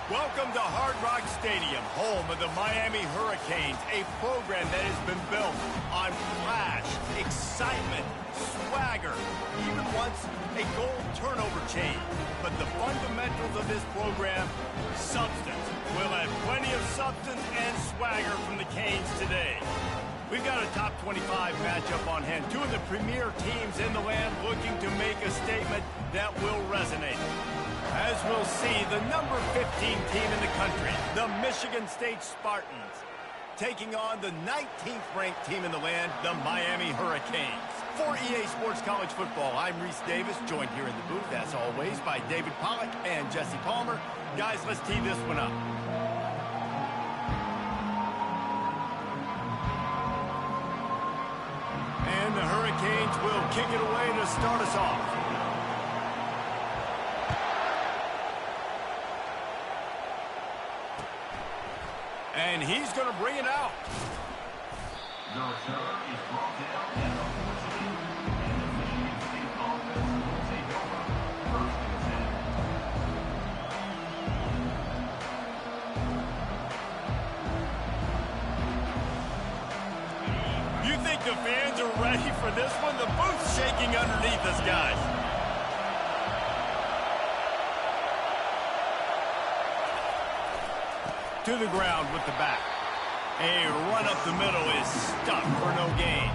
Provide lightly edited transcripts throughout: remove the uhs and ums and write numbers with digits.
Welcome to Hard Rock Stadium, home of the Miami Hurricanes, a program that has been built on flash, excitement, swagger, even once a goal turnover chain. But the fundamentals of this program, substance. We'll have plenty of substance and swagger from the Canes today. We've got a top 25 matchup on hand. Two of the premier teams in the land looking to make a statement that will resonate. As we'll see, the number 15 team in the country, the Michigan State Spartans, taking on the 19th ranked team in the land, the Miami Hurricanes. For EA Sports College Football, I'm Reese Davis, joined here in the booth, as always, by David Pollack and Jesse Palmer. Guys, let's tee this one up. And the Hurricanes will kick it away to start us off. And he's going to bring it out. You think the fans are ready for this one? The booth's shaking underneath us, guys. To the ground with the back. A run up the middle is stuck for no gain.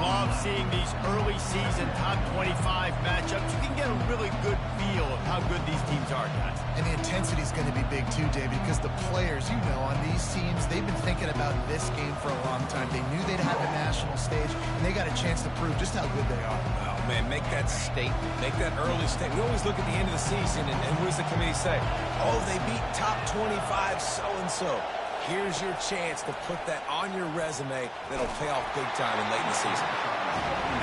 Love seeing these early season top 25 matchups. You can get a really good feel of how good these teams are, guys. And the intensity is going to be big too, David, because the players, you know, on these teams, they've been thinking about this game for a long time. They knew they'd have a national stage, and they got a chance to prove just how good they are. Oh, man, make that statement. Make that early statement. We always look at the end of the season, and what does the committee say? Oh, they beat top 25 so-and-so. Here's your chance to put that on your resume that'll pay off big time in late in the season.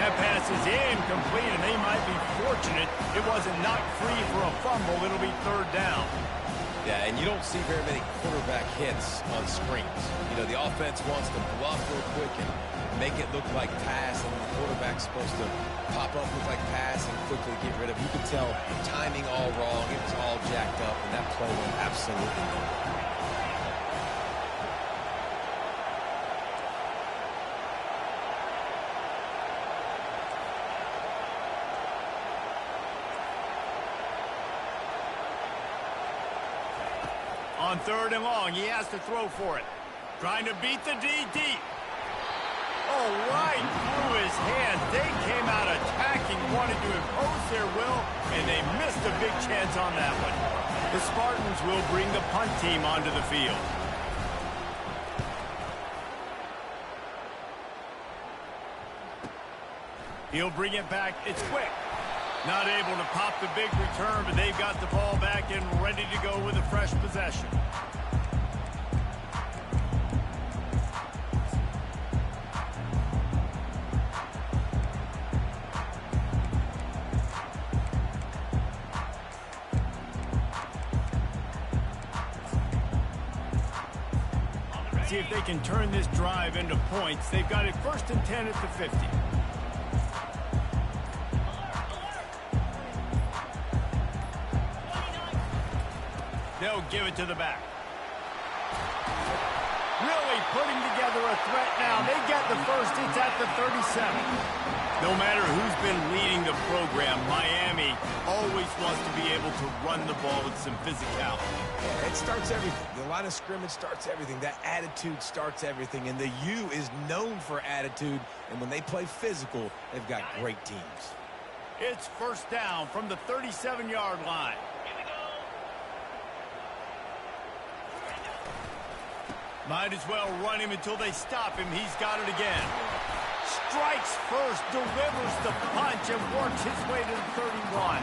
That pass is incomplete, and they might be fortunate it wasn't knocked free for a fumble. It'll be third down. Yeah, and you don't see very many quarterback hits on screens. You know, the offense wants to bluff real quick and make it look like pass, and the quarterback's supposed to pop up, look like pass, and quickly get rid of it. You could tell timing all wrong. It was all jacked up, and that play went absolutely nowhere. On third and long, he has to throw for it. Trying to beat the D deep. Oh, right through his hands. They came out attacking, wanted to impose their will, and they missed a big chance on that one. The Spartans will bring the punt team onto the field. He'll bring it back. It's quick. Not able to pop the big return, but they've got the ball back and ready to go with a fresh possession. See if they can turn this drive into points. They've got it 1st and 10 at the 50. They'll give it to the back. Really putting together a threat now. They get the first. It's at the 37. No matter who's been leading the program, Miami always wants to be able to run the ball with some physicality. Yeah, it starts everything. The line of scrimmage starts everything. That attitude starts everything. And the U is known for attitude. And when they play physical, they've got great teams. It's first down from the 37-yard line. Might as well run him until they stop him. He's got it again. Strikes first, delivers the punch, and works his way to the 31.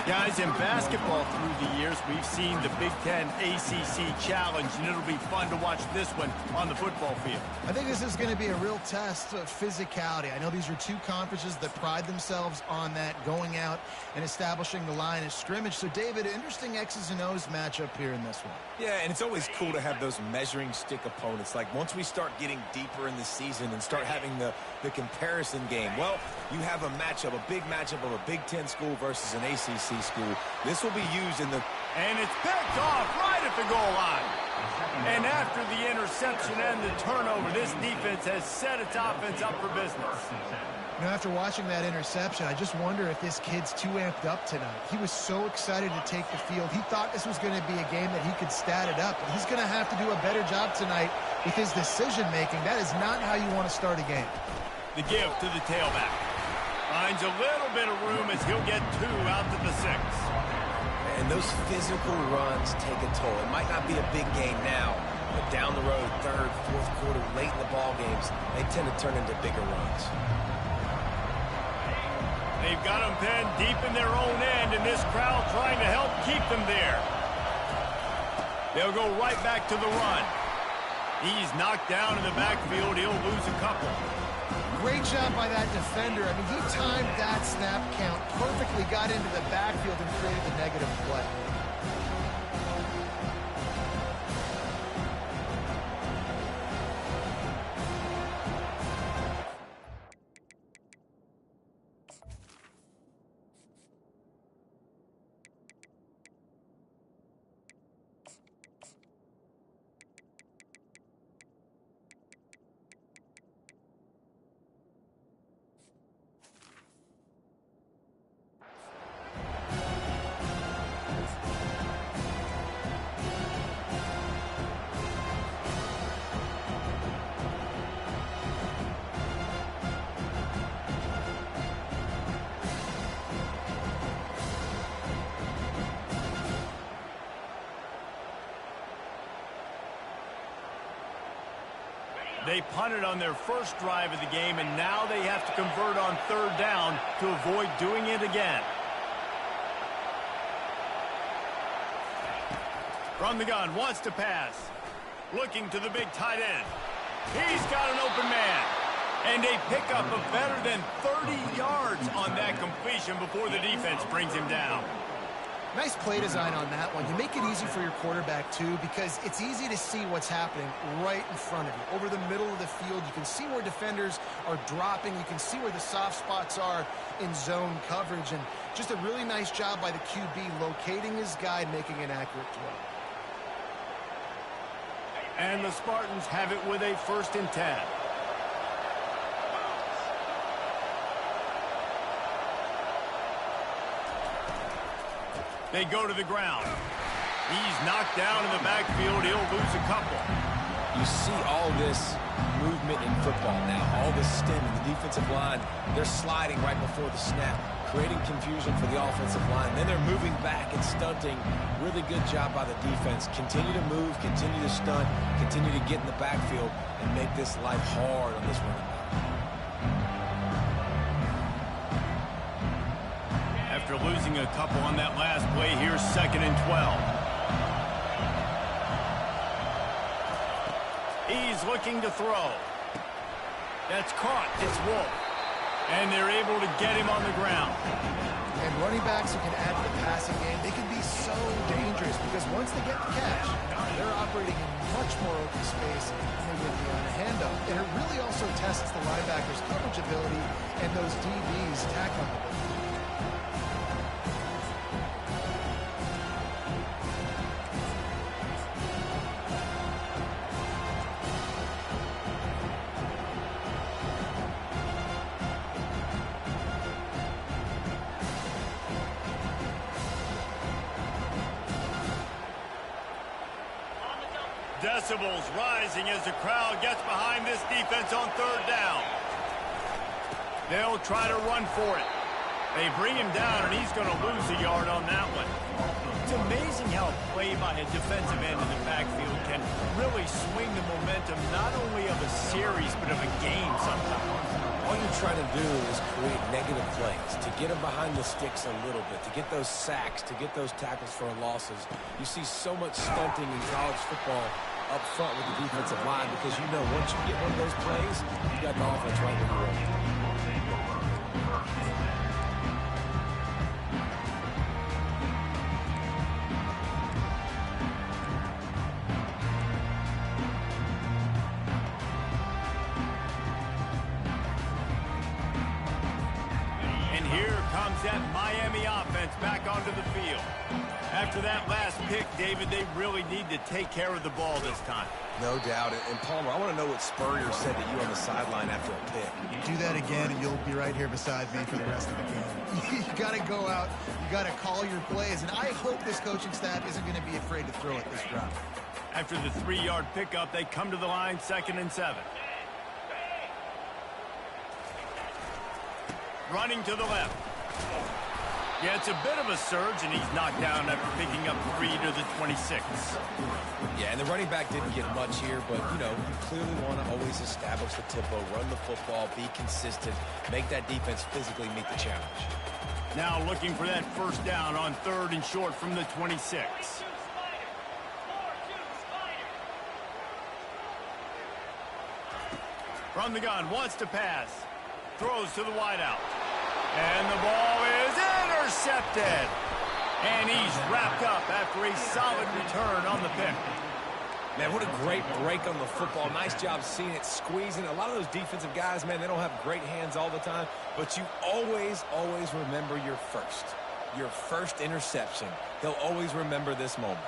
Guys, in basketball through the years, we've seen the Big Ten ACC Challenge, and it'll be fun to watch this one on the football field. I think this is going to be a real test of physicality. I know these are two conferences that pride themselves on that, going out and establishing the line of scrimmage. So, David, interesting X's and O's matchup here in this one. Yeah, and it's always cool to have those measuring stick opponents. Like, once we start getting deeper in the season and start having the comparison game, well, you have a matchup, a big matchup of a Big Ten school versus an ACC school. This will be used in the... And it's picked off right at the goal line. And after the interception and the turnover, this defense has set its offense up for business. You know, after watching that interception, I just wonder if this kid's too amped up tonight. He was so excited to take the field. He thought this was going to be a game that he could stat it up. But he's going to have to do a better job tonight with his decision-making. That is not how you want to start a game. The give to the tailback. Finds a little bit of room as he'll get 2 out to the 6. And those physical runs take a toll. It might not be a big game now, but down the road, third, fourth quarter, late in the ball games, they tend to turn into bigger runs. They've got them pinned deep in their own end, and this crowd trying to help keep them there. They'll go right back to the run. He's knocked down in the backfield. He'll lose a couple. Great job by that defender. I mean, he timed that snap count perfectly, got into the backfield and created the negative play. They punted on their first drive of the game, and now they have to convert on 3rd down to avoid doing it again. From the gun, wants to pass. Looking to the big tight end. He's got an open man. And a pickup of better than 30 yards on that completion before the defense brings him down. Nice play design on that one. You make it easy for your quarterback, too, because it's easy to see what's happening right in front of you. Over the middle of the field, you can see where defenders are dropping. You can see where the soft spots are in zone coverage. And just a really nice job by the QB locating his guy, making an accurate throw. And the Spartans have it with a 1st and 10. They go to the ground. He's knocked down in the backfield. He'll lose a couple. You see all this movement in football now, all this stemming. The defensive line, they're sliding right before the snap, creating confusion for the offensive line. Then they're moving back and stunting. Really good job by the defense. Continue to move, continue to stunt, continue to get in the backfield and make this life hard on this running back. After losing a couple on that last play, here's 2nd and 12. He's looking to throw. That's caught. It's Wolf. And they're able to get him on the ground. And running backs who can add to the passing game, they can be so dangerous because once they get the catch, they're operating in much more open space than they would be on a handoff. And it really also tests the linebackers' coverage ability and those DBs' tackling ability. Decibels rising as the crowd gets behind this defense on 3rd down. They'll try to run for it. They bring him down, and he's going to lose a yard on that one. It's amazing how play by a defensive end in the backfield can really swing the momentum not only of a series but of a game sometimes. All you're trying to do is create negative plays, to get them behind the sticks a little bit, to get those sacks, to get those tackles for losses. You see so much stunting in college football up front with the defensive line because you know once you get one of those plays, you got the offense right where you want it. Here comes that Miami offense back onto the field. After that last pick, David, they really need to take care of the ball this time. No doubt. And Palmer, I want to know what Spurrier said to you on the sideline after a pick. Do that again, and you'll be right here beside me for the rest of the game. You got to go out. You got to call your plays. And I hope this coaching staff isn't going to be afraid to throw at this drop. After the 3-yard pickup, they come to the line, 2nd and 7. Running to the left. Yeah, it's a bit of a surge, and he's knocked down after picking up 3 to the 26. Yeah, and the running back didn't get much here, but, you know, you clearly want to always establish the tempo, run the football, be consistent, make that defense physically meet the challenge. Now looking for that first down on 3rd and short from the 26. From the gun, wants to pass. Throws to the wideout. And the ball is intercepted. And he's wrapped up after a solid return on the pick. Man, what a great break on the football. Nice job seeing it, squeezing. A lot of those defensive guys, man, they don't have great hands all the time. But you always, always remember your first interception. They'll always remember this moment.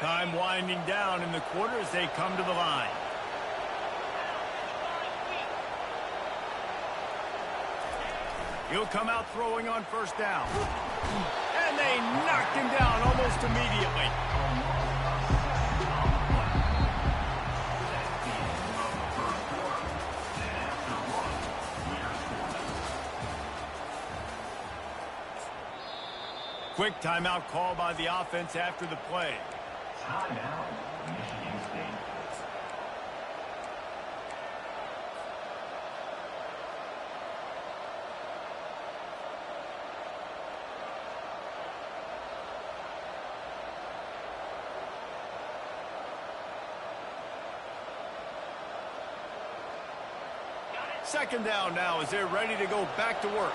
Time winding down in the quarter as they come to the line. He'll come out throwing on first down. And they knocked him down almost immediately. Quick timeout call by the offense after the play. Timeout, Michigan State. Second down now as they're ready to go back to work.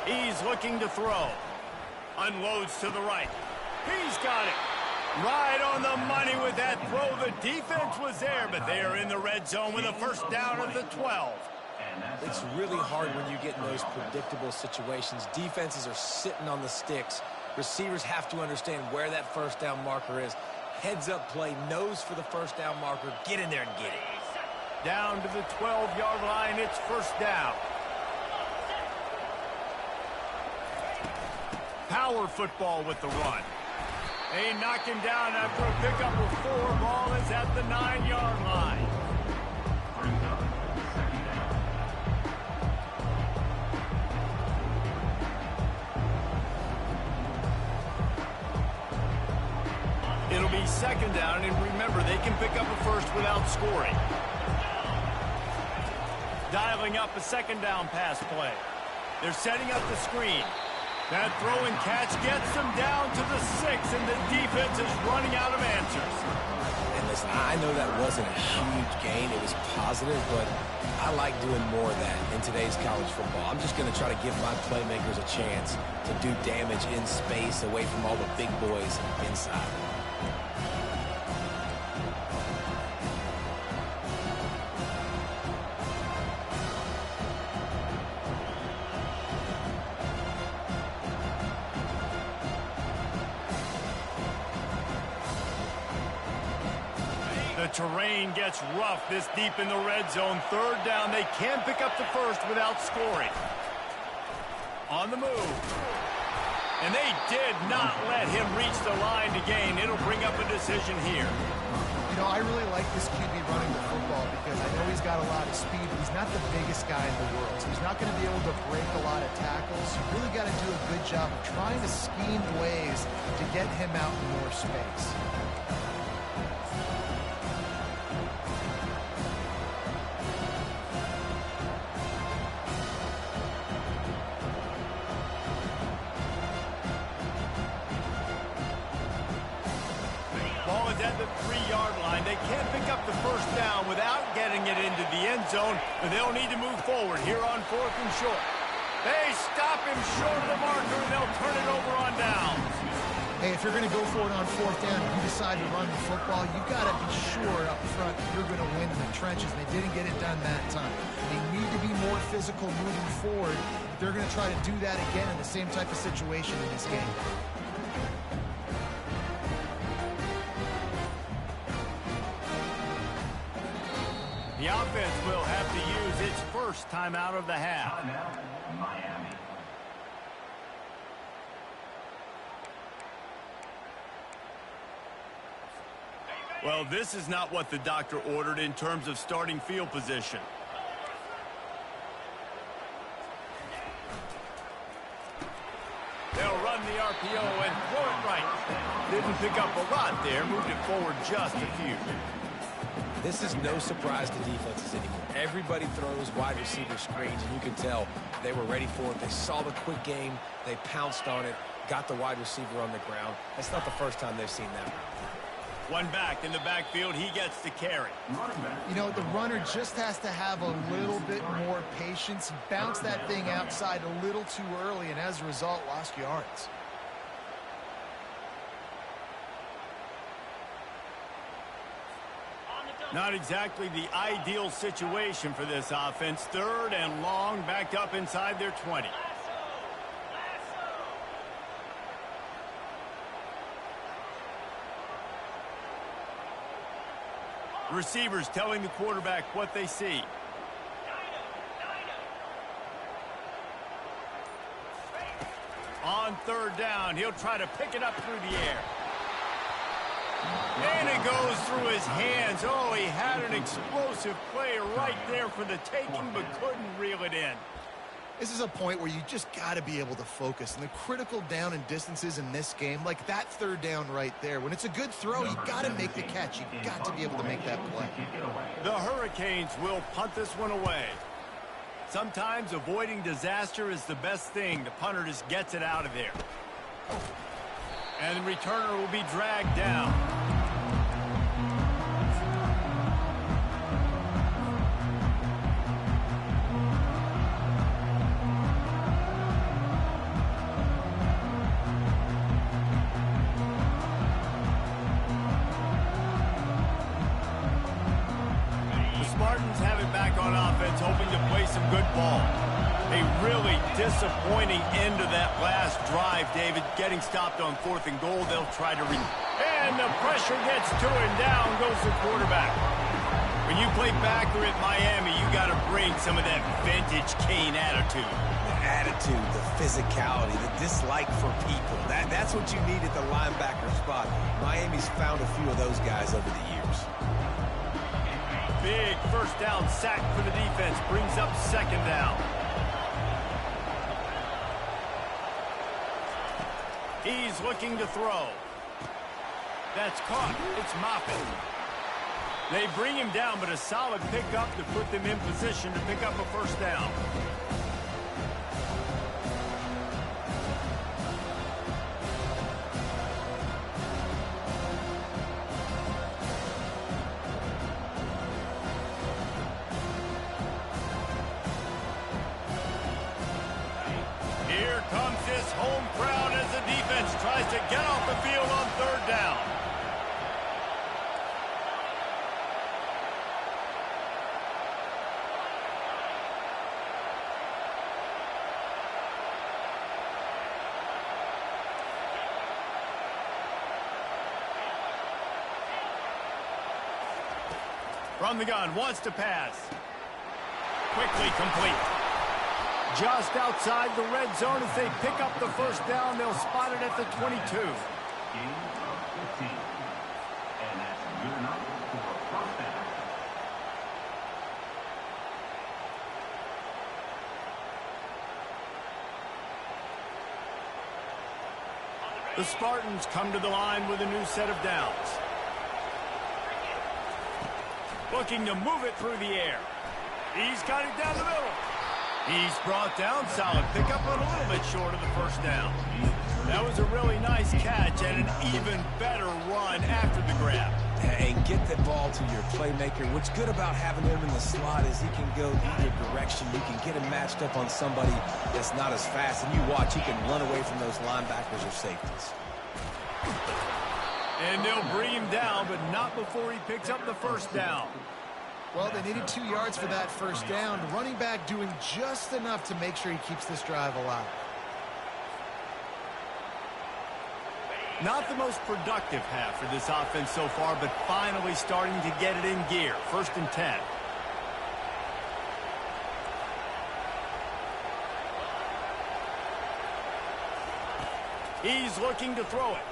He's looking to throw. Unloads to the right. He's got it. Right on the money with that throw. The defense was there, but they are in the red zone with a first down of the 12. It's really hard when you get in those predictable situations. Defenses are sitting on the sticks. Receivers have to understand where that first down marker is. Heads up play, nose for the first down marker. Get in there and get it. Down to the 12-yard line. It's first down. Power football with the run. They knock him down after a pickup of 4. Ball is at the 9-yard line. It'll be second down, and remember, they can pick up a first without scoring. Dialing up a second down pass play. They're setting up the screen. That throw and catch gets them down to the 6, and the defense is running out of answers. And listen, I know that wasn't a huge gain. It was positive, but I like doing more of that in today's college football. I'm just going to try to give my playmakers a chance to do damage in space away from all the big boys inside. The terrain gets rough this deep in the red zone. Third down, they can pick up the first without scoring. On the move. And they did not let him reach the line to gain. It'll bring up a decision here. You know, I really like this QB running the football because I know he's got a lot of speed, but he's not the biggest guy in the world. So he's not going to be able to break a lot of tackles. You really got to do a good job of trying to scheme ways to get him out in more space. Ball is at the 3-yard line. They can't pick up the first down without getting it into the end zone, but they'll need to move forward here on 4th and short. They stop him short of the marker, and they'll turn it over on downs. Hey, if you're going to go for it on 4th down and you decide to run the football, you've got to be sure up front you're going to win in the trenches. They didn't get it done that time. They need to be more physical moving forward. They're going to try to do that again in the same type of situation in this game. The offense will have to use its first timeout of the half. Timeout, Miami. Well, this is not what the doctor ordered in terms of starting field position. They'll run the RPO and throw it right. Didn't pick up a lot there, moved it forward just a few. This is no surprise to defenses anymore. Everybody throws wide receiver screens, and you can tell they were ready for it. They saw the quick game. They pounced on it, got the wide receiver on the ground. That's not the first time they've seen that. One back in the backfield. He gets to carry. You know, the runner just has to have a little bit more patience. Bounce that thing outside a little too early, and as a result, lost yards. Not exactly the ideal situation for this offense. 3rd and long, backed up inside their 20. Receivers telling the quarterback what they see. On 3rd down, he'll try to pick it up through the air. And it goes through his hands. Oh, he had an explosive play right there for the taking, but couldn't reel it in. This is a point where you just got to be able to focus. And the critical down and distances in this game, like that 3rd down right there, when it's a good throw, you got to make the catch. You got to be able to make that play. The Hurricanes will punt this one away. Sometimes avoiding disaster is the best thing. The punter just gets it out of there. And the returner will be dragged down. The Spartans have it back on offense, hoping to play some good ball. A really disappointing end to that last drive, David. Getting stopped on 4th and goal, they'll try to and the pressure gets to him. Down goes the quarterback. When you play backer at Miami, you got to bring some of that vintage Kane attitude. The attitude, the physicality, the dislike for people. That's what you need at the linebacker spot. Miami's found a few of those guys over the years. Big 1st down sack for the defense. Brings up 2nd down. He's looking to throw. That's caught. It's Moffitt. They bring him down, but a solid pickup to put them in position to pick up a 1st down. Here comes this home crowd as the defense tries to get off the field on 3rd down. From the gun, wants to pass. Quickly complete. Just outside the red zone as they pick up the 1st down. They'll spot it at the 22. Gain of 15. And that's good enough for a 1st down. The Spartans come to the line with a new set of downs. Looking to move it through the air. He's got it down the middle. He's brought down. Solid pickup, but a little bit short of the 1st down. That was a really nice catch and an even better run after the grab. and get the ball to your playmaker. What's good about having him in the slot is he can go either direction. You can get him matched up on somebody that's not as fast, and you watch, he can run away from those linebackers or safeties. And they'll bring him down, but not before he picks up the first down. Well, they needed 2 yards for that first down. The running back doing just enough to make sure he keeps this drive alive. Not the most productive half for this offense so far, but finally starting to get it in gear. 1st and 10. He's looking to throw it.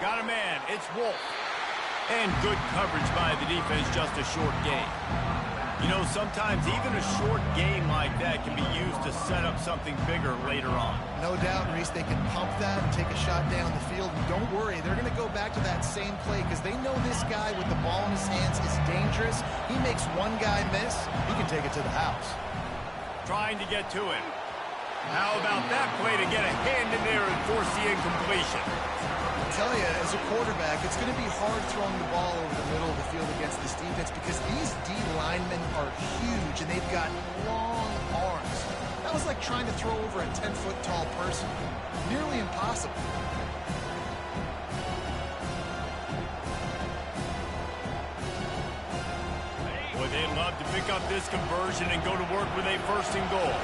Got a man. It's Wolf. And good coverage by the defense, just a short gain. You know, sometimes even a short game like that can be used to set up something bigger later on. No doubt, Reese, they can pump that and take a shot down the field. And don't worry, they're going to go back to that same play because they know this guy with the ball in his hands is dangerous. He makes one guy miss, he can take it to the house. Trying to get to it. How about that play to get a hand in there and force the incompletion? I tell you, as a quarterback, it's going to be hard throwing the ball over the middle of the field against this defense because these D linemen are huge and they've got long arms. That was like trying to throw over a 10-foot tall person. Nearly impossible. Boy, they'd love to pick up this conversion and go to work with a 1st and goal.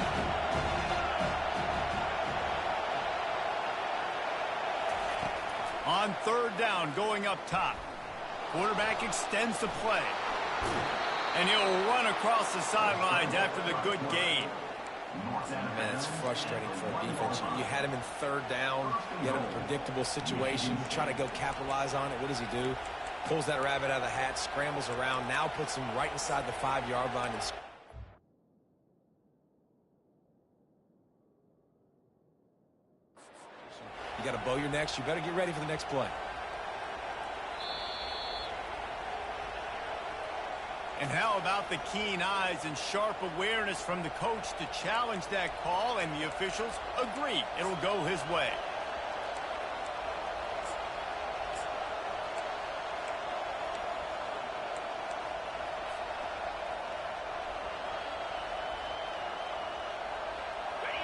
On 3rd down, going up top. Quarterback extends the play. And he'll run across the sidelines after the good gain. Man, it's frustrating for a defense. You had him in 3rd down. You had him in a predictable situation. Try to go capitalize on it. What does he do? Pulls that rabbit out of the hat, scrambles around, now puts him right inside the 5-yard line. And you got to bow your necks. You better get ready for the next play. And how about the keen eyes and sharp awareness from the coach to challenge that call, and the officials agree it'll go his way.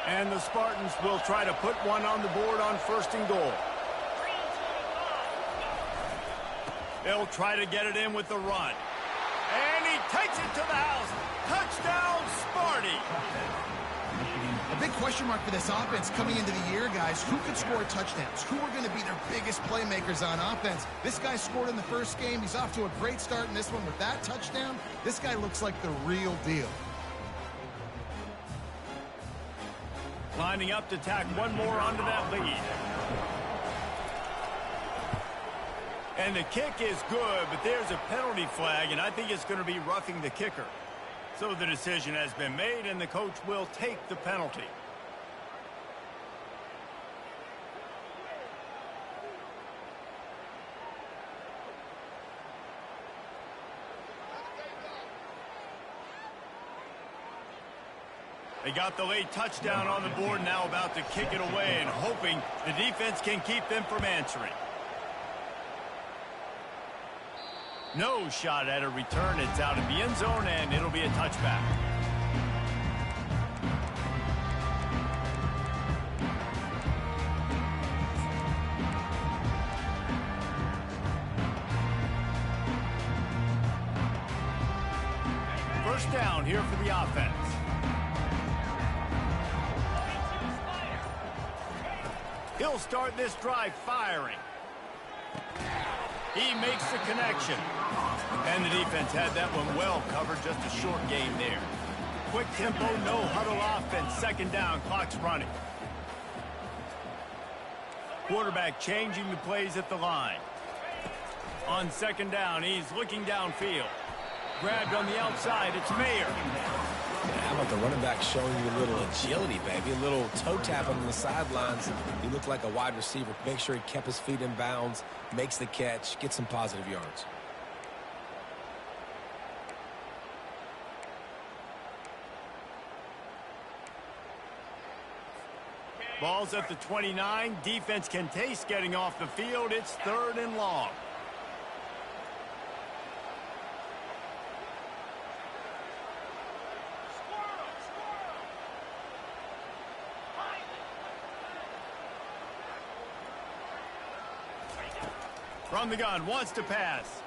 And the Spartans will try to put one on the board on 1st and goal. They'll try to get it in with the run. And he takes it to the house. Touchdown, Sparty. A big question mark for this offense coming into the year, guys. Who could score touchdowns? Who are going to be their biggest playmakers on offense? This guy scored in the first game. He's off to a great start in this one with that touchdown. This guy looks like the real deal. Lining up to tack one more onto that lead. And the kick is good, but there's a penalty flag, and I think it's going to be roughing the kicker. So the decision has been made, and the coach will take the penalty. They got the late touchdown on the board, now about to kick it away and hoping the defense can keep them from answering. No shot at a return. It's out of the end zone, and it'll be a touchback. First down here for the offense. He'll start this drive firing. He makes the connection. And the defense had that one well covered, just a short game there. Quick tempo, no huddle offense. 2nd down, clock's running. Quarterback changing the plays at the line. On 2nd down, he's looking downfield. Grabbed on the outside, it's Mayer. How about the running back showing you a little agility, baby? A little toe tapping on the sidelines. He looked like a wide receiver. Make sure he kept his feet in bounds, makes the catch, gets some positive yards. Ball's at the 29. Defense can taste getting off the field. It's 3rd and long. From the gun, wants to pass.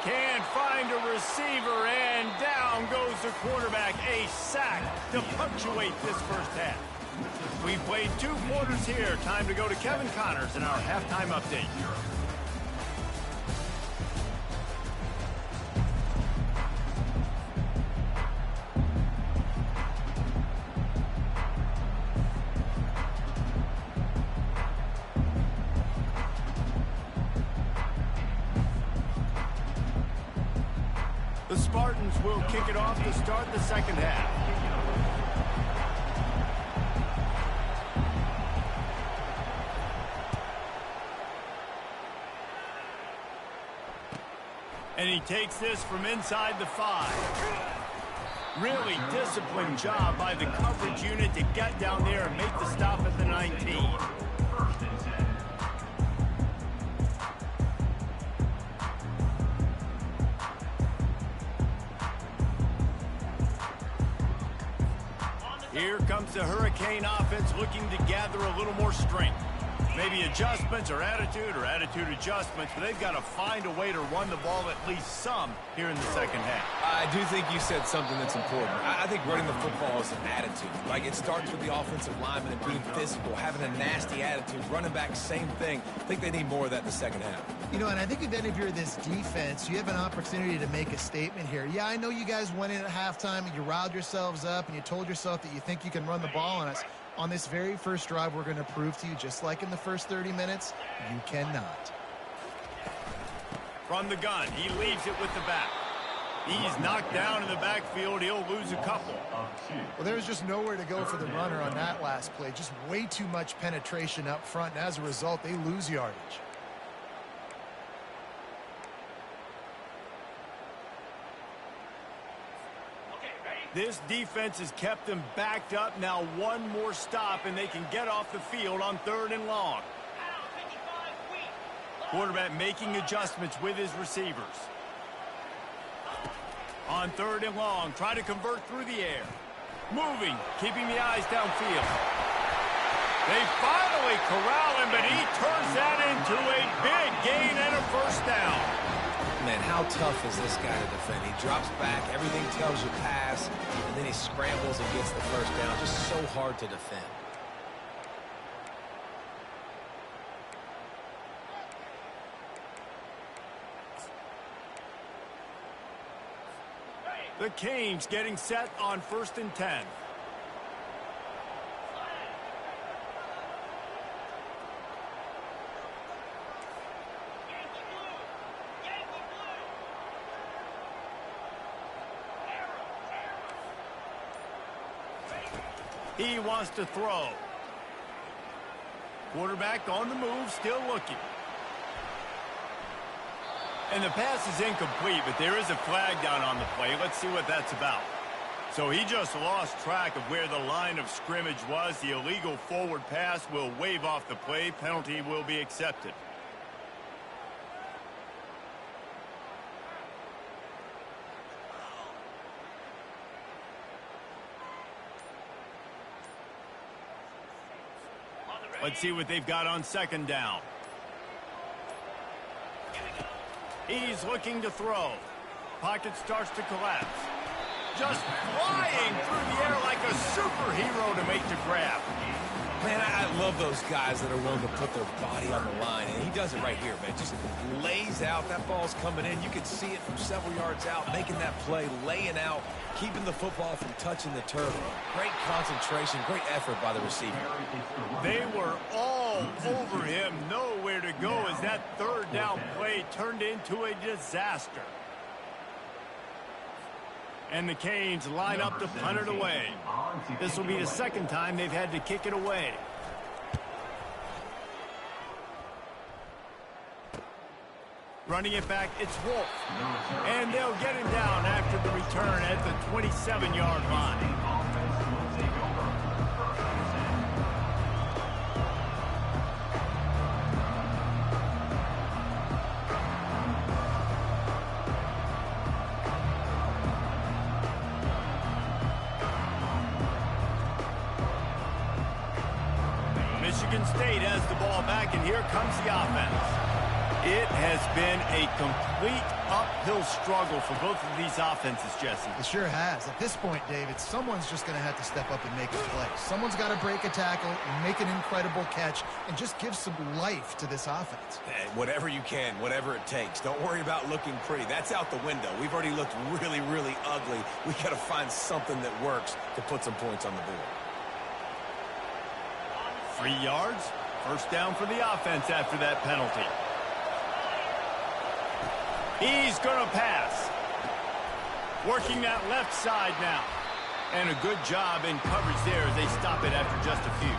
Can't find a receiver, and down goes the quarterback. A sack to punctuate this first half. We've played 2 quarters here. Time to go to Kevin Connors in our halftime update. The Spartans will kick it off to start the second half. And he takes this from inside the 5. Really disciplined job by the coverage unit to get down there and make the stop at the 19. Here comes the Hurricane offense looking to gather a little more strength. Maybe adjustments or attitude adjustments, but they've got to find a way to run the ball at least some here in the second half. I do think you said something that's important. I think running the football is an attitude. Like, it starts with the offensive lineman and being physical, having a nasty attitude. Running back, same thing. I think they need more of that in the second half. You know, and I think if you're this defense, you have an opportunity to make a statement here. Yeah, I know you guys went in at halftime and you riled yourselves up and you told yourself that you think you can run the ball on us. On this very first drive, we're going to prove to you, just like in the first 30 minutes, you cannot. From the gun, he leaves it with the back. He's knocked down in the backfield. He'll lose a couple. Well, there's just nowhere to go for the runner on that last play. Just way too much penetration up front, and as a result, they lose yardage. This defense has kept them backed up. Now one more stop, and they can get off the field on 3rd and long. Quarterback making adjustments with his receivers. On 3rd and long, try to convert through the air. Moving, keeping the eyes downfield. They finally corral him, but he turns that into a big gain and a first down. Man, how tough is this guy to defend? He drops back, everything tells you pass, and then he scrambles and gets the first down. Just so hard to defend. The Canes getting set on 1st and 10. He wants to throw. Quarterback on the move, still looking. And the pass is incomplete, but there is a flag down on the play. Let's see what that's about. So he just lost track of where the line of scrimmage was. The illegal forward pass will wave off the play. Penalty will be accepted. Let's see what they've got on 2nd down. He's looking to throw. Pocket starts to collapse. Just flying through the air like a superhero to make the grab. Man, I love those guys that are willing to put their body on the line, and he does it right here, man. Just lays out. That ball's coming in. You can see it from several yards out, making that play, laying out, keeping the football from touching the turf. Great concentration, great effort by the receiver. They were all over him, nowhere to go as that 3rd down play turned into a disaster. And the Canes line up to punt it away. This will be the 2nd time they've had to kick it away. Running it back, it's Wolf. And they'll get him down after the return at the 27-yard line. Michigan State has the ball back, and here comes the offense. It has been a complete uphill struggle for both of these offenses, Jesse. It sure has. At this point, David, someone's just going to have to step up and make a play. Someone's got to break a tackle, make an incredible catch, and just give some life to this offense. Whatever you can, whatever it takes. Don't worry about looking pretty. That's out the window. We've already looked really, really ugly. We got to find something that works to put some points on the board. 3 yards. First down for the offense after that penalty. He's going to pass. Working that left side now. And a good job in coverage there as they stop it after just a few.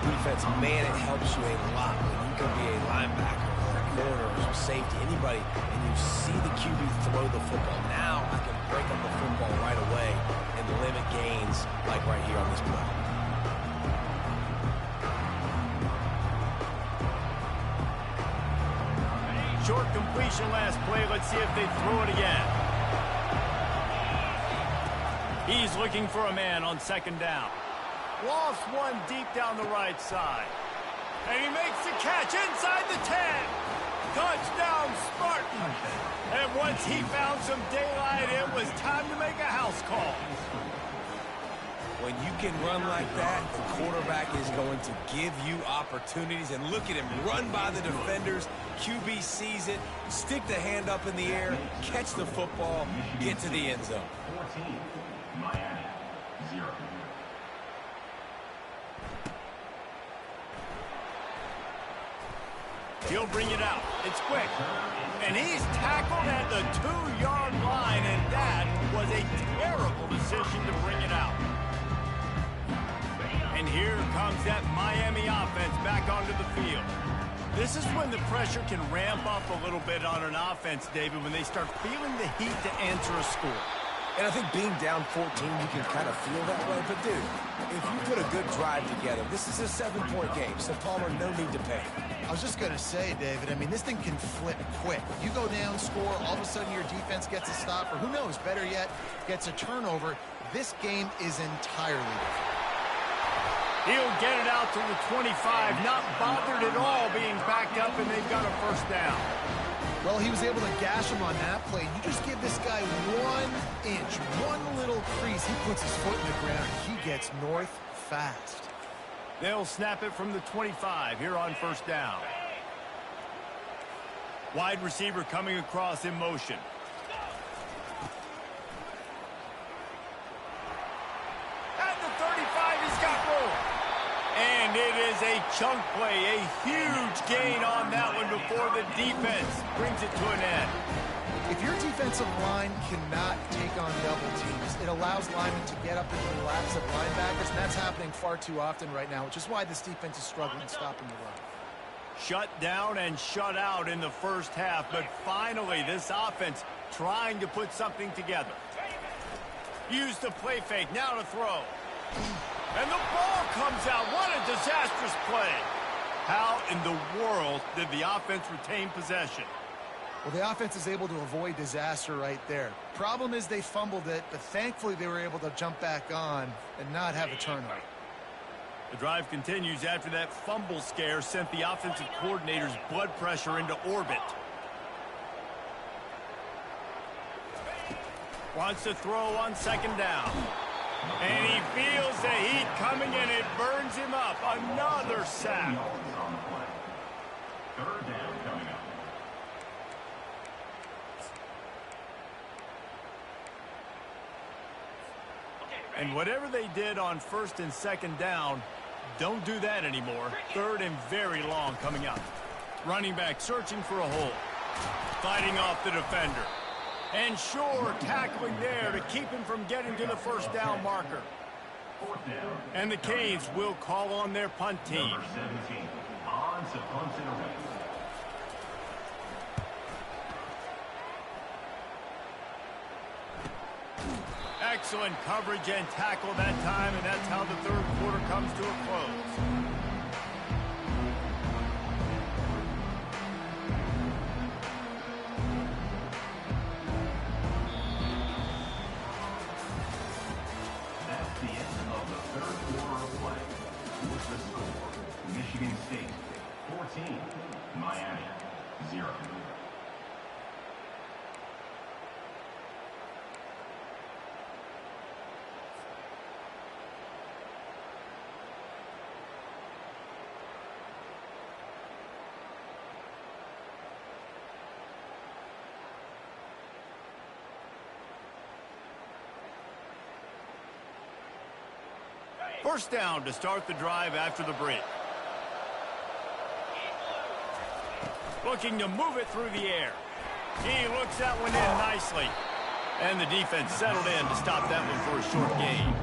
Defense, man, it helps you a lot when you can be a linebacker or a corner or safety, anybody, and you see the QB throw the football. Now I can break up the football right away and limit gains like right here on this play. Short completion last play. Let's see if they throw it again. He's looking for a man on second down. Lost one deep down the right side. And he makes the catch inside the 10. Touchdown, Spartan. And once he found some daylight, it was time to make a house call. When you can run like that, the quarterback is going to give you opportunities. And look at him run by the defenders. QB sees it, stick the hand up in the air, catch the football, get to the end zone. 14, Miami, 0. He'll bring it out. It's quick. And he's tackled at the 2-yard line, and that was a terrible decision to bring it out. And here comes that Miami offense back onto the field. This is when the pressure can ramp up a little bit on an offense, David, when they start feeling the heat to answer a score. And I think being down 14, you can kind of feel that way. But, dude, if you put a good drive together, this is a 7-point game. So, Palmer, no need to panic. I was just going to say, David, I mean, this thing can flip quick. You go down, score, all of a sudden your defense gets a stop, or who knows, better yet, gets a turnover. This game is entirely different. He'll get it out to the 25, not bothered at all being backed up, and they've got a first down. Well, he was able to gash him on that play. You just give this guy 1 inch, one little crease. He puts his foot in the ground. He gets north fast. They'll snap it from the 25 here on first down. Wide receiver coming across in motion. At the 35, he's got room. And it is a chunk play, a huge gain on that one before the defense brings it to an end. If your defensive line cannot take on double teams, it allows linemen to get up into the laps of linebackers, and that's happening far too often right now, which is why this defense is struggling stopping the run. Shut down and shut out in the first half, but finally this offense trying to put something together. Use the play fake, now to throw. And the ball comes out. What a disastrous play. How in the world did the offense retain possession? Well, the offense is able to avoid disaster right there. Problem is they fumbled it, but thankfully they were able to jump back on and not have a turnover. The drive continues after that fumble scare sent the offensive coordinator's blood pressure into orbit. Wants to throw on second down. And he feels the heat coming and it burns him up. Another sack. Third down coming up. And whatever they did on first and second down, don't do that anymore. Third and very long coming up. Running back searching for a hole. Fighting off the defender. And sure, tackling there to keep him from getting to the first down marker. And the Canes will call on their punt team. Number 17, on to punt it away. Excellent coverage and tackle that time, and that's how the third quarter comes to a close. Michigan State, 14, Miami, First down to start the drive after the break. Looking to move it through the air. He looks that one in nicely. And the defense settled in to stop that one for a short gain.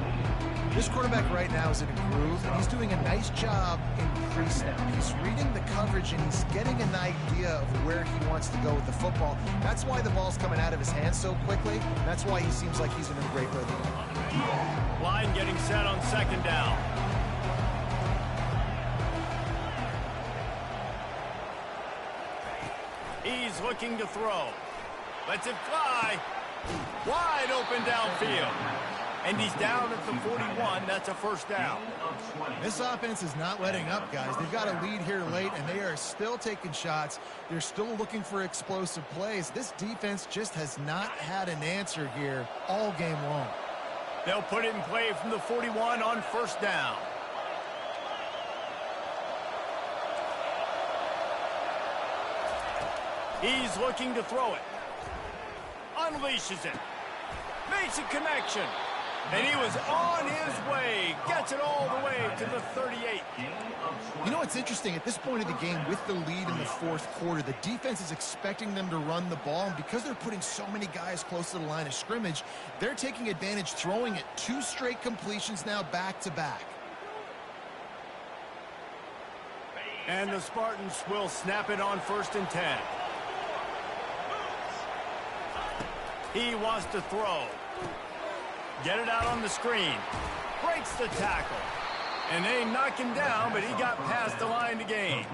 This quarterback right now is in a groove, and he's doing a nice job in pre-snap. He's reading the coverage, and he's getting an idea of where he wants to go with the football. That's why the ball's coming out of his hands so quickly. That's why he seems like he's in a great rhythm. Line getting set on second down. He's looking to throw. Lets it fly. Wide open downfield. And he's down at the 41. That's a first down. This offense is not letting up, guys. They've got a lead here late, and they are still taking shots. They're still looking for explosive plays. This defense just has not had an answer here all game long. They'll put it in play from the 41 on first down. He's looking to throw it. Unleashes it. Makes a connection. And he was on his way. Gets it all the way to the 38. You know what's interesting? At this point of the game, with the lead in the fourth quarter, the defense is expecting them to run the ball. And because they're putting so many guys close to the line of scrimmage, they're taking advantage, throwing it 2 straight completions now back-to-back. And the Spartans will snap it on 1st and 10. He wants to throw. Get it out on the screen. Breaks the tackle. And they knock him down, but he got past the line to gain.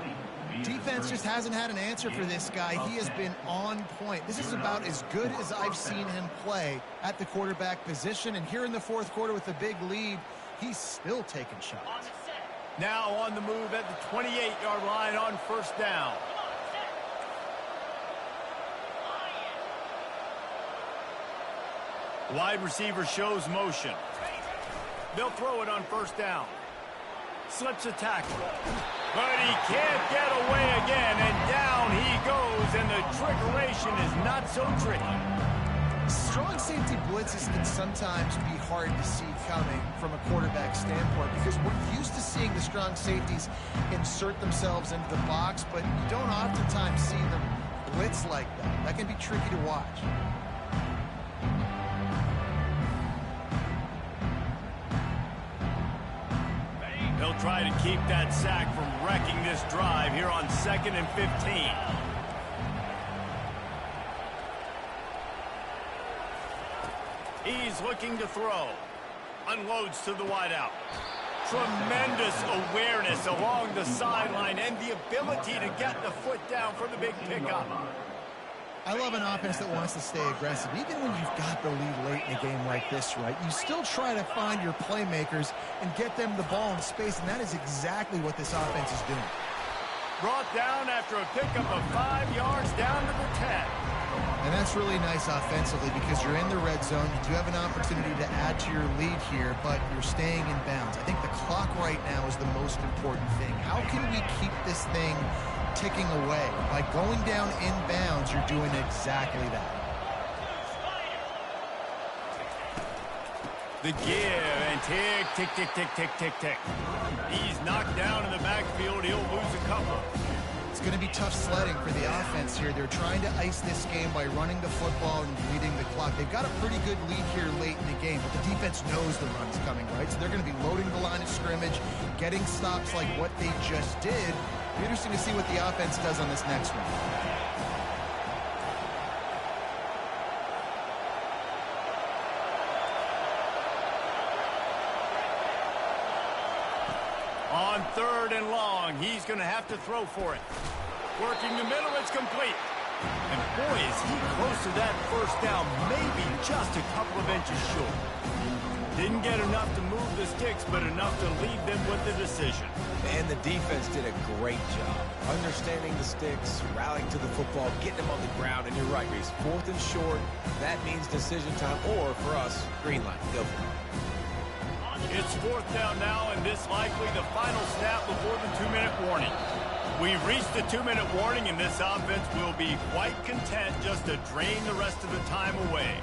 Defense just hasn't had an answer for this guy. He has been on point. This is about as good as I've seen him play at the quarterback position. And here in the fourth quarter with a big lead, he's still taking shots. Now on the move at the 28-yard line on first down. Wide receiver shows motion. They'll throw it on first down. Slips a tackle. But he can't get away again, and down he goes, and the trickeration is not so tricky. Strong safety blitzes can sometimes be hard to see coming from a quarterback standpoint because we're used to seeing the strong safeties insert themselves into the box, but you don't oftentimes see them blitz like that. That can be tricky to watch. They'll try to keep that sack from wrecking this drive here on 2nd and 15. He's looking to throw. Unloads to the wideout. Tremendous awareness along the sideline and the ability to get the foot down for the big pickup. I love an offense that wants to stay aggressive. Even when you've got the lead late in a game like this, right, you still try to find your playmakers and get them the ball in space, and that is exactly what this offense is doing. Brought down after a pickup of 5 yards down to the 10. And that's really nice offensively because you're in the red zone. You do have an opportunity to add to your lead here, but you're staying in bounds. I think the clock right now is the most important thing. How can we keep this thing ticking away? By going down in bounds, you're doing exactly that. The give and tick, tick, tick, tick, tick, tick, tick. He's knocked down in the backfield. He'll lose a couple. It's going to be tough sledding for the offense here. They're trying to ice this game by running the football and bleeding the clock. They've got a pretty good lead here late in the game, but the defense knows the run's coming, right? So they're going to be loading the line of scrimmage, getting stops like what they just did. It'll be interesting to see what the offense does on this next one. On 3rd and long, he's going to have to throw for it. Working the middle, it's complete. And boy, is he close to that first down, maybe just a couple of inches short. Didn't get enough to move the sticks, but enough to leave them with the decision. And the defense did a great job understanding the sticks, rallying to the football, getting them on the ground. And you're right, Reese. 4th and short, that means decision time, or for us, green light. Go for it. It's 4th down now, and this likely the final snap before the 2-minute warning. We've reached the 2-minute warning, and this offense will be quite content just to drain the rest of the time away.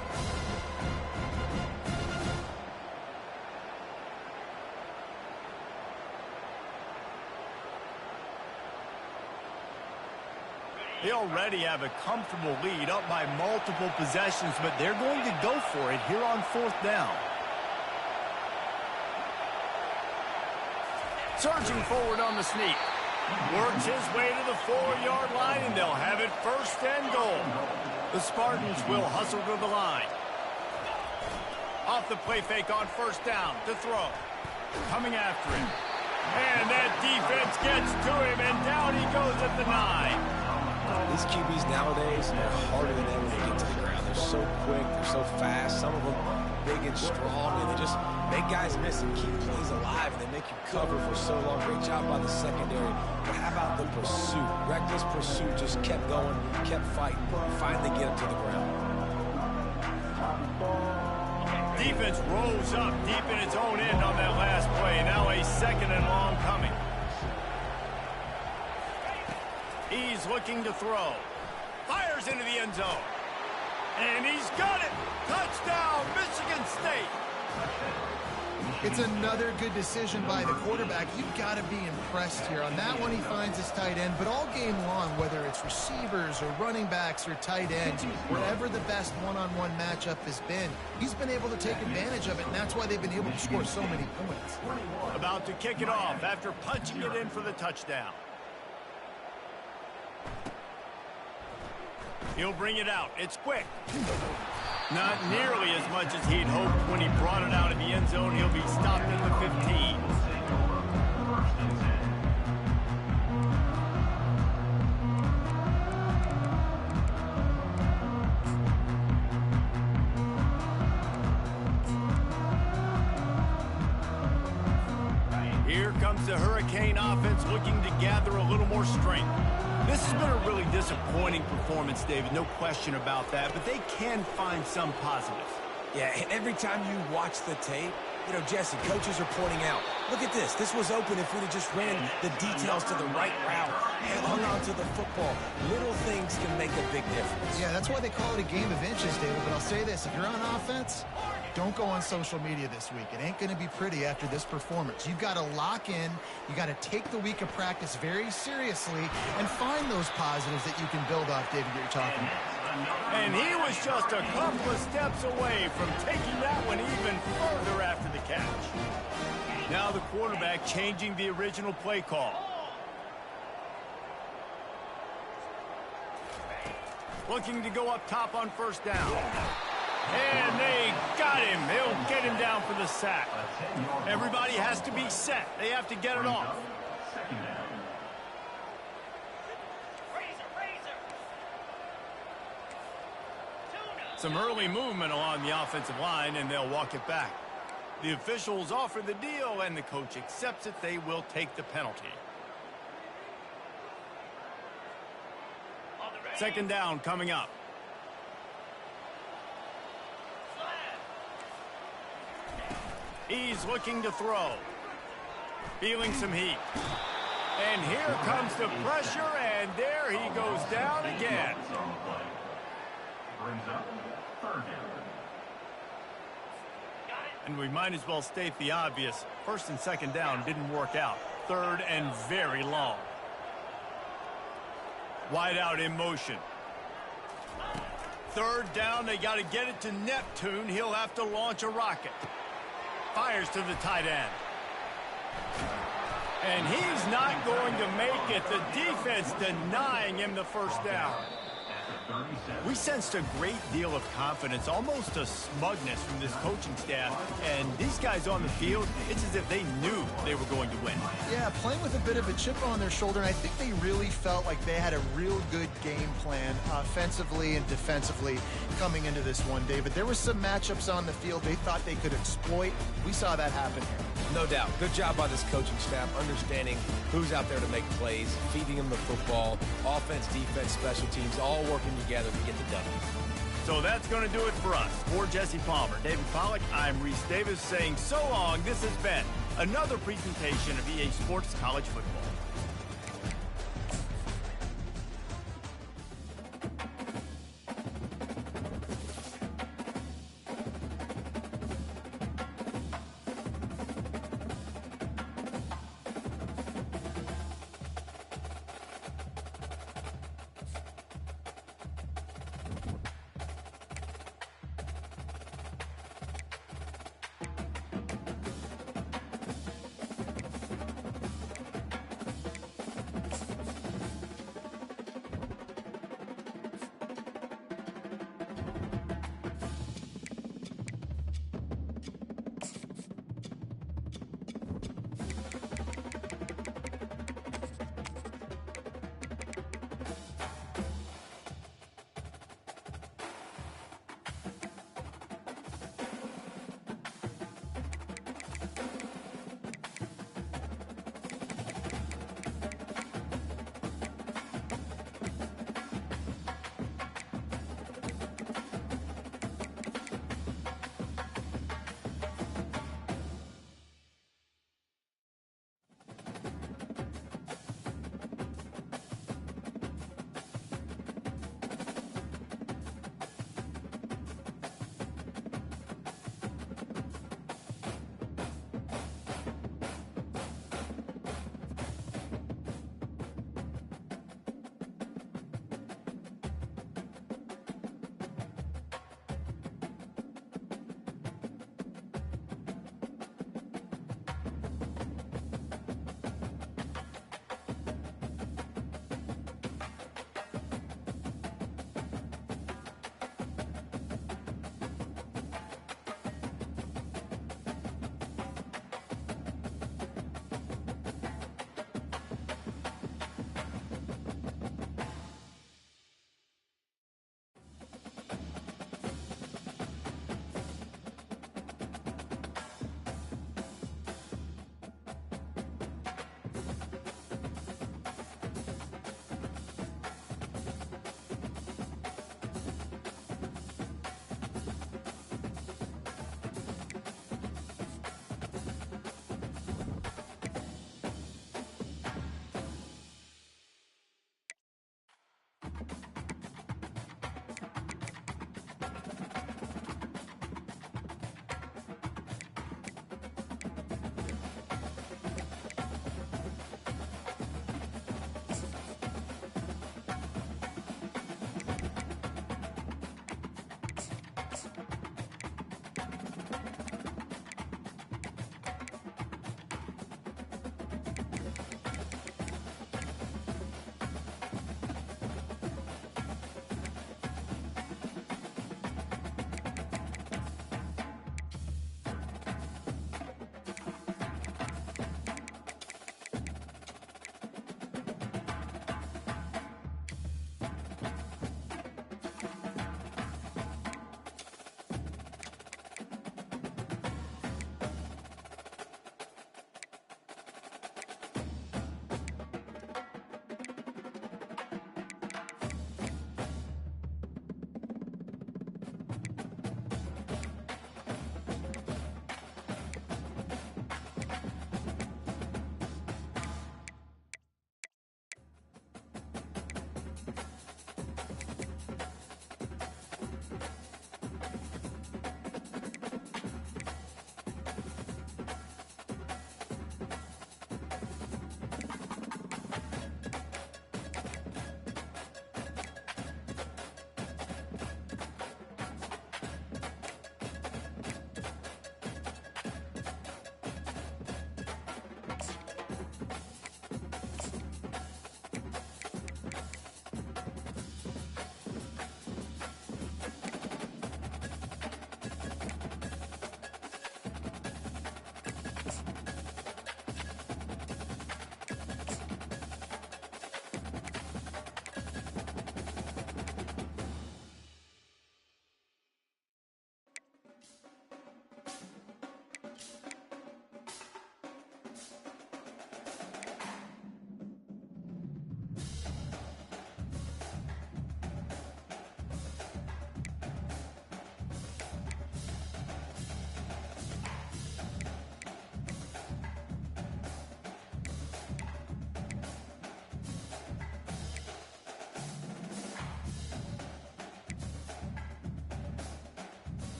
They already have a comfortable lead up by multiple possessions, but they're going to go for it here on 4th down. Surging forward on the sneak. Works his way to the 4-yard line, and they'll have it 1st and goal. The Spartans will hustle to the line. Off the play fake on 1st down to throw. Coming after him. And that defense gets to him, and down he goes at the 9. These QBs nowadays are harder than ever to get to the ground. They're so quick, they're so fast, some of them big and strong, and they just make guys miss and keep plays alive, and they make you cover for so long. Great job by the secondary. But how about the pursuit? Reckless pursuit, just kept going, kept fighting, finally get him to the ground. Defense rolls up deep in its own end on that last play. Now a 2nd and long coming. He's looking to throw. Fires into the end zone. And he's got it. Touchdown, Michigan State. It's another good decision by the quarterback. You've got to be impressed here. On that one, he finds his tight end. But all game long, whether it's receivers or running backs or tight ends, wherever the best one-on-one matchup has been, he's been able to take advantage of it, and that's why they've been able to score so many points. About to kick it off after punching it in for the touchdown. He'll bring it out. It's quick. Not nearly as much as he'd hoped when he brought it out of the end zone. He'll be stopped at the 15. Here comes the Hurricane offense looking to gather a little more strength. This has been a really disappointing performance, David, no question about that, but they can find some positives. Yeah, and every time you watch the tape, you know, Jesse, coaches are pointing out, look at this. This was open if we'd have just ran the details to the right route and hung on to the football. Little things can make a big difference. Yeah, that's why they call it a game of inches, David. But I'll say this, if you're on offense, don't go on social media this week. It ain't going to be pretty after this performance. You've got to lock in. You got to take the week of practice very seriously and find those positives that you can build off, David, that you're talking about. And he was just a couple of steps away from taking that one even further after the catch. Now the quarterback changing the original play call. Looking to go up top on 1st down. And they got him. He'll get him down for the sack. Everybody has to be set. They have to get it off. Some early movement along the offensive line, and they'll walk it back. The officials offer the deal, and the coach accepts it. They will take the penalty. 2nd down coming up. He's looking to throw. Feeling some heat. And here comes the pressure, and there he goes down again. And we might as well state the obvious. 1st and 2nd down didn't work out. 3rd and very long. Wide out in motion. 3rd down, they got to get it to Neptune. He'll have to launch a rocket. Fires to the tight end. And he's not going to make it. The defense denying him the 1st down. We sensed a great deal of confidence, almost a smugness from this coaching staff. And these guys on the field, it's as if they knew they were going to win. Yeah, playing with a bit of a chip on their shoulder, and I think they really felt like they had a real good game plan offensively and defensively coming into this one, David. There were some matchups on the field they thought they could exploit. We saw that happen here. No doubt. Good job by this coaching staff, understanding who's out there to make plays, feeding them the football, offense, defense, special teams, all working together to get the W. So that's going to do it for us. For Jesse Palmer, David Pollack, I'm Reese Davis saying so long. This has been another presentation of EA Sports College Football.